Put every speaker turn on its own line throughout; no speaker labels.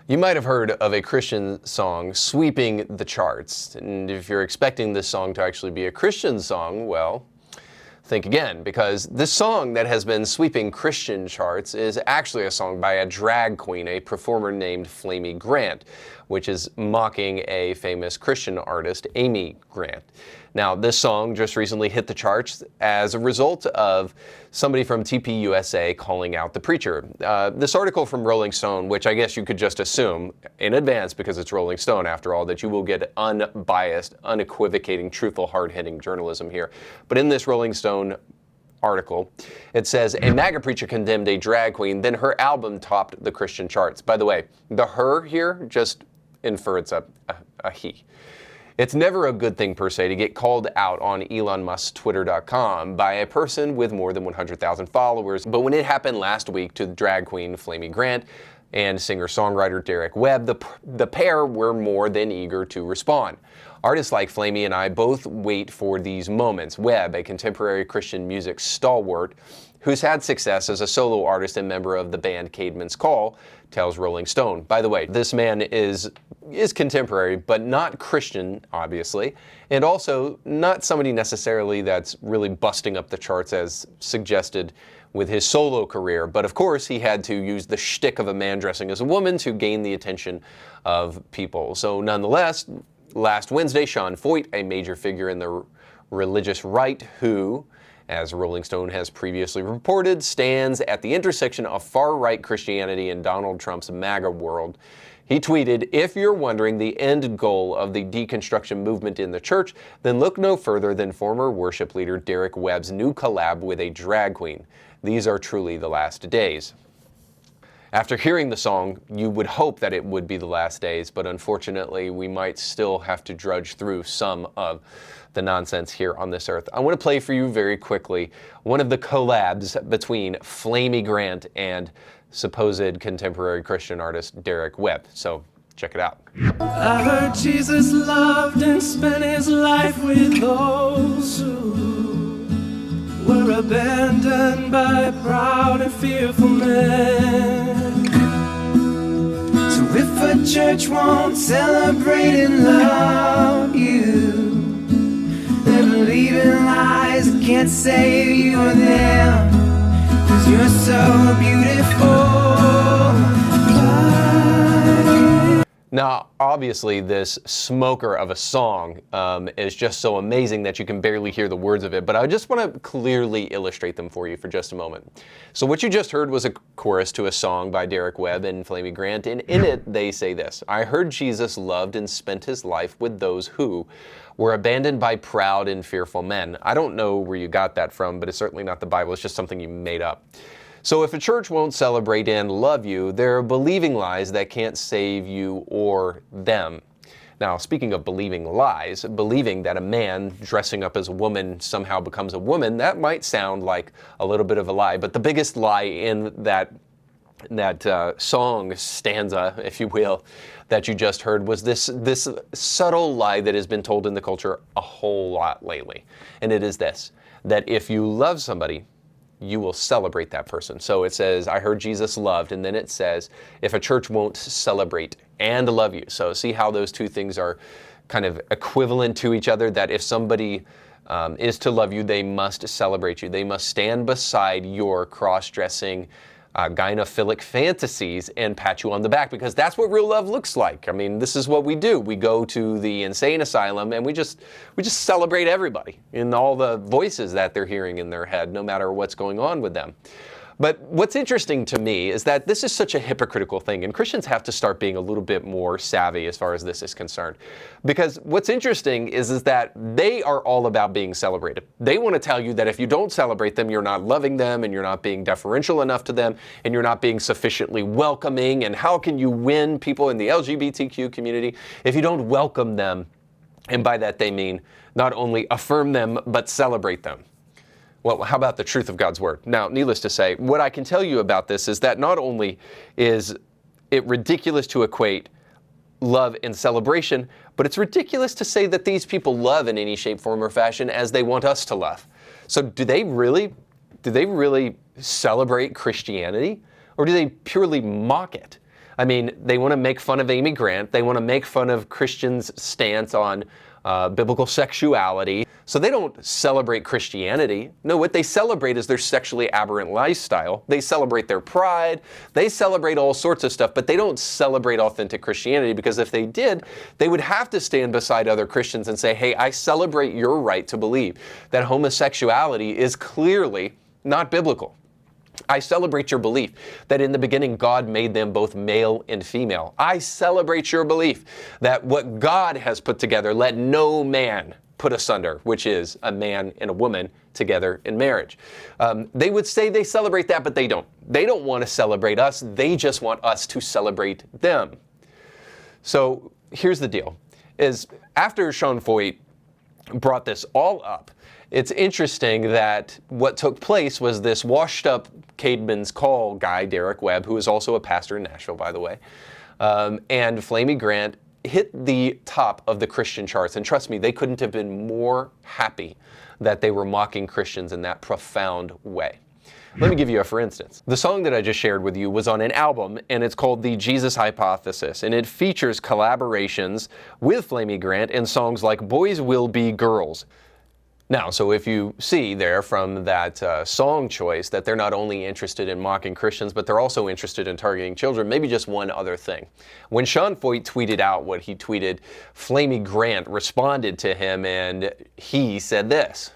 You might have heard of a Christian song sweeping the charts, and if you're expecting this song to actually be a Christian song, well, think again, because this song that has been sweeping Christian charts is actually a song by a drag queen, a performer named Flamey Grant, which is mocking a famous Christian artist, Amy Grant. Now, this song just recently hit the charts as a result of somebody from TPUSA calling out the preacher. This article from Rolling Stone, which I guess you could just assume in advance because it's Rolling Stone after all, that you will get unbiased, unequivocating, truthful, hard-hitting journalism here. But in this Rolling Stone article, it says, a MAGA preacher condemned a drag queen, then her album topped the Christian charts. By the way, the her here, just infer it's a he. It's never a good thing, per se, to get called out on Elon Musk's Twitter.com by a person with more than 100,000 followers. But when it happened last week to drag queen Flamey Grant and singer-songwriter Derek Webb, the pair were more than eager to respond. Artists like Flamey and I both wait for these moments. Webb, a contemporary Christian music stalwart who's had success as a solo artist and member of the band Caedmon's Call, tells Rolling Stone. By the way, this man is contemporary, but not Christian, obviously, and also not somebody necessarily that's really busting up the charts as suggested with his solo career. But of course, he had to use the shtick of a man dressing as a woman to gain the attention of people. So nonetheless, last Wednesday, Sean Foyt, a major figure in the religious right who, as Rolling Stone has previously reported, stands at the intersection of far-right Christianity and Donald Trump's MAGA world. He tweeted, if you're wondering the end goal of the deconstruction movement in the church, then look no further than former worship leader Derek Webb's new collab with a drag queen. These are truly the last days. After hearing the song, you would hope that it would be the last days, but unfortunately, we might still have to drudge through some of the nonsense here on this earth. I want to play for you very quickly one of the collabs between Flamey Grant and supposed contemporary Christian artist Derek Webb. So check it out.
I heard Jesus loved and spent his life with those who were abandoned by proud and fearful men. So if a church won't celebrate and love you, then believe in lies that can't save you or them, 'cause you're so beautiful.
Now, obviously, this smoker of a song is just so amazing that you can barely hear the words of it, but I just want to clearly illustrate them for you for just a moment. So what you just heard was a chorus to a song by Derek Webb and Flamey Grant, and in it they say this: I heard Jesus loved and spent his life with those who were abandoned by proud and fearful men. I don't know where you got that from, but it's certainly not the Bible. It's just something you made up. So if a church won't celebrate and love you, they're believing lies that can't save you or them. Now, speaking of believing lies, believing that a man dressing up as a woman somehow becomes a woman, that might sound like a little bit of a lie, but the biggest lie in that song stanza, if you will, that you just heard was this subtle lie that has been told in the culture a whole lot lately. And it is this, that if you love somebody, you will celebrate that person. So it says, I heard Jesus loved, and then it says, if a church won't celebrate and love you. So see how those two things are kind of equivalent to each other, that if somebody is to love you, they must celebrate you. They must stand beside your cross-dressing gynophilic fantasies and pat you on the back, because that's what real love looks like. I mean, this is what we do. We go to the insane asylum and we just celebrate everybody in all the voices that they're hearing in their head, no matter what's going on with them. But what's interesting to me is that this is such a hypocritical thing, and Christians have to start being a little bit more savvy as far as this is concerned. Because what's interesting is that they are all about being celebrated. They want to tell you that if you don't celebrate them, you're not loving them, and you're not being deferential enough to them, and you're not being sufficiently welcoming, and how can you win people in the LGBTQ community if you don't welcome them? And by that they mean not only affirm them, but celebrate them. Well, how about the truth of God's word? Now, needless to say, what I can tell you about this is that not only is it ridiculous to equate love and celebration, but it's ridiculous to say that these people love in any shape, form, or fashion as they want us to love. So do they really celebrate Christianity, or do they purely mock it? I mean, they want to make fun of Amy Grant. They want to make fun of Christians' stance on biblical sexuality. So they don't celebrate Christianity. No, what they celebrate is their sexually aberrant lifestyle. They celebrate their pride. They celebrate all sorts of stuff, but they don't celebrate authentic Christianity, because if they did, they would have to stand beside other Christians and say, hey, I celebrate your right to believe that homosexuality is clearly not biblical. I celebrate your belief that in the beginning God made them both male and female. I celebrate your belief that what God has put together, let no man put asunder, which is a man and a woman together in marriage. They would say they celebrate that, but they don't. They don't want to celebrate us. They just want us to celebrate them. So here's the deal, is after Sean Feucht brought this all up, it's interesting that what took place was this washed up Caedmon's Call guy, Derek Webb, who is also a pastor in Nashville, by the way, and Flamey Grant hit the top of the Christian charts. And trust me, they couldn't have been more happy that they were mocking Christians in that profound way. Let me give you a for instance. The song that I just shared with you was on an album, and it's called The Jesus Hypothesis, and it features collaborations with Flamey Grant in songs like Boys Will Be Girls. Now, so if you see there from that song choice that they're not only interested in mocking Christians, but they're also interested in targeting children, maybe just one other thing. When Sean Feucht tweeted out what he tweeted, Flamey Grant responded to him, and he said this: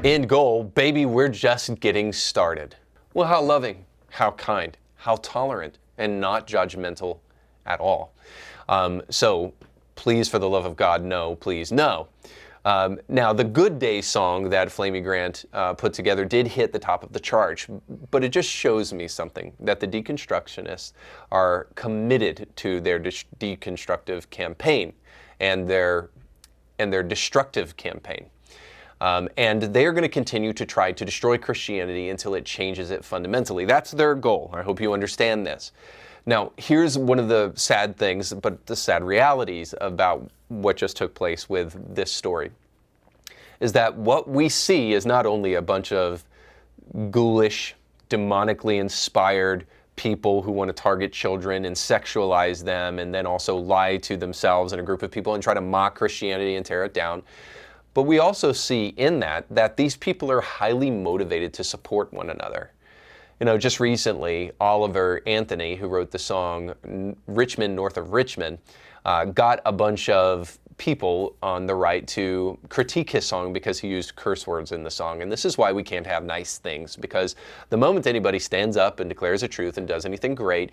"End goal, baby, we're just getting started." Well, how loving, how kind, how tolerant, and not judgmental at all. So please, for the love of God, no, please, no. Now, the Good Day song that Flamey Grant put together did hit the top of the chart, but it just shows me something, that the deconstructionists are committed to their deconstructive campaign and their destructive campaign. And they're going to continue to try to destroy Christianity until it changes it fundamentally. That's their goal. I hope you understand this. Now, here's one of the sad things, but the sad realities about what just took place with this story, is that what we see is not only a bunch of ghoulish, demonically inspired people who want to target children and sexualize them and then also lie to themselves and a group of people and try to mock Christianity and tear it down, but we also see in that these people are highly motivated to support one another. You know, just recently, Oliver Anthony, who wrote the song Richmond, North of Richmond, got a bunch of people on the right to critique his song because he used curse words in the song. And this is why we can't have nice things, because the moment anybody stands up and declares a truth and does anything great,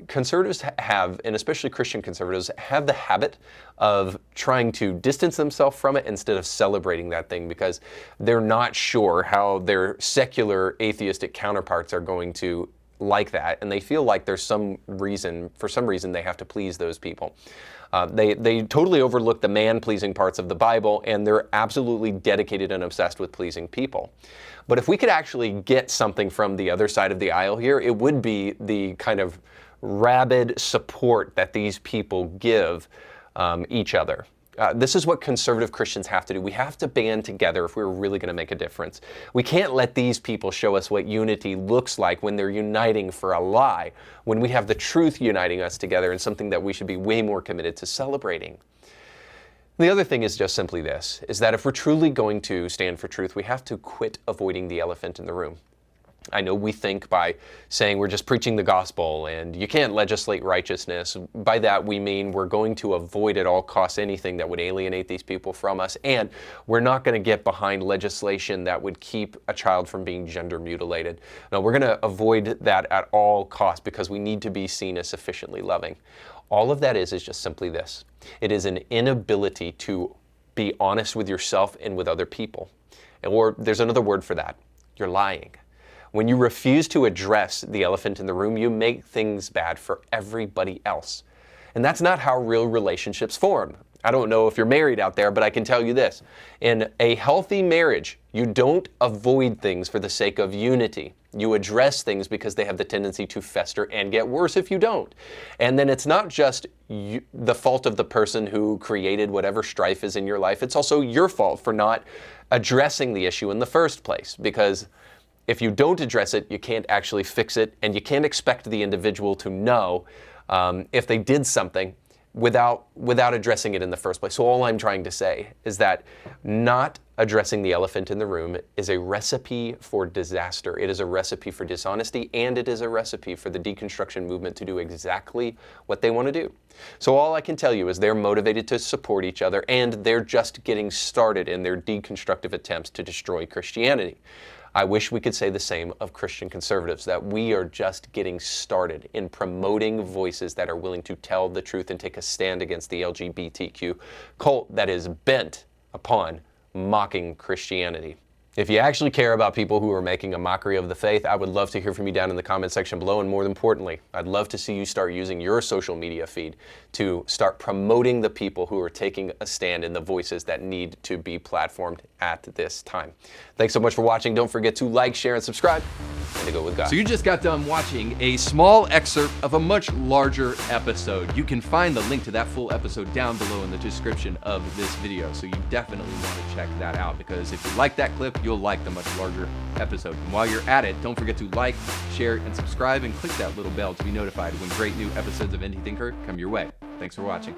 conservatives have, and especially Christian conservatives, have the habit of trying to distance themselves from it instead of celebrating that thing, because they're not sure how their secular atheistic counterparts are going to like that, and they feel like there's some reason, for some reason, they have to please those people. They totally overlook the man-pleasing parts of the Bible, and they're absolutely dedicated and obsessed with pleasing people. But if we could actually get something from the other side of the aisle here, it would be the kind of rabid support that these people give each other. This is what conservative Christians have to do. We have to band together if we're really going to make a difference. We can't let these people show us what unity looks like when they're uniting for a lie, when we have the truth uniting us together and something that we should be way more committed to celebrating. The other thing is just simply this, is that if we're truly going to stand for truth, we have to quit avoiding the elephant in the room. I know we think by saying we're just preaching the gospel and you can't legislate righteousness. By that we mean we're going to avoid at all costs anything that would alienate these people from us, and we're not going to get behind legislation that would keep a child from being gender mutilated. No, we're going to avoid that at all costs because we need to be seen as sufficiently loving. All of that is just simply this. It is an inability to be honest with yourself and with other people. Or there's another word for that. You're lying. When you refuse to address the elephant in the room, you make things bad for everybody else. And that's not how real relationships form. I don't know if you're married out there, but I can tell you this. In a healthy marriage, you don't avoid things for the sake of unity. You address things because they have the tendency to fester and get worse if you don't. And then it's not just the fault of the person who created whatever strife is in your life. It's also your fault for not addressing the issue in the first place, because if you don't address it, you can't actually fix it, and you can't expect the individual to know if they did something without addressing it in the first place. So all I'm trying to say is that not addressing the elephant in the room is a recipe for disaster. It is a recipe for dishonesty, and it is a recipe for the deconstruction movement to do exactly what they want to do. So all I can tell you is they're motivated to support each other, and they're just getting started in their deconstructive attempts to destroy Christianity. I wish we could say the same of Christian conservatives, that we are just getting started in promoting voices that are willing to tell the truth and take a stand against the LGBTQ cult that is bent upon mocking Christianity. If you actually care about people who are making a mockery of the faith, I would love to hear from you down in the comment section below, and more importantly, I'd love to see you start using your social media feed to start promoting the people who are taking a stand in the voices that need to be platformed at this time. Thanks so much for watching. Don't forget to like, share, and subscribe, and to go with God.
So you just got done watching a small excerpt of a much larger episode. You can find the link to that full episode down below in the description of this video. So you definitely want to check that out, because if you like that clip, you'll like the much larger episode. And while you're at it, don't forget to like, share, and subscribe, and click that little bell to be notified when great new episodes of Indie Thinker come your way. Thanks for watching.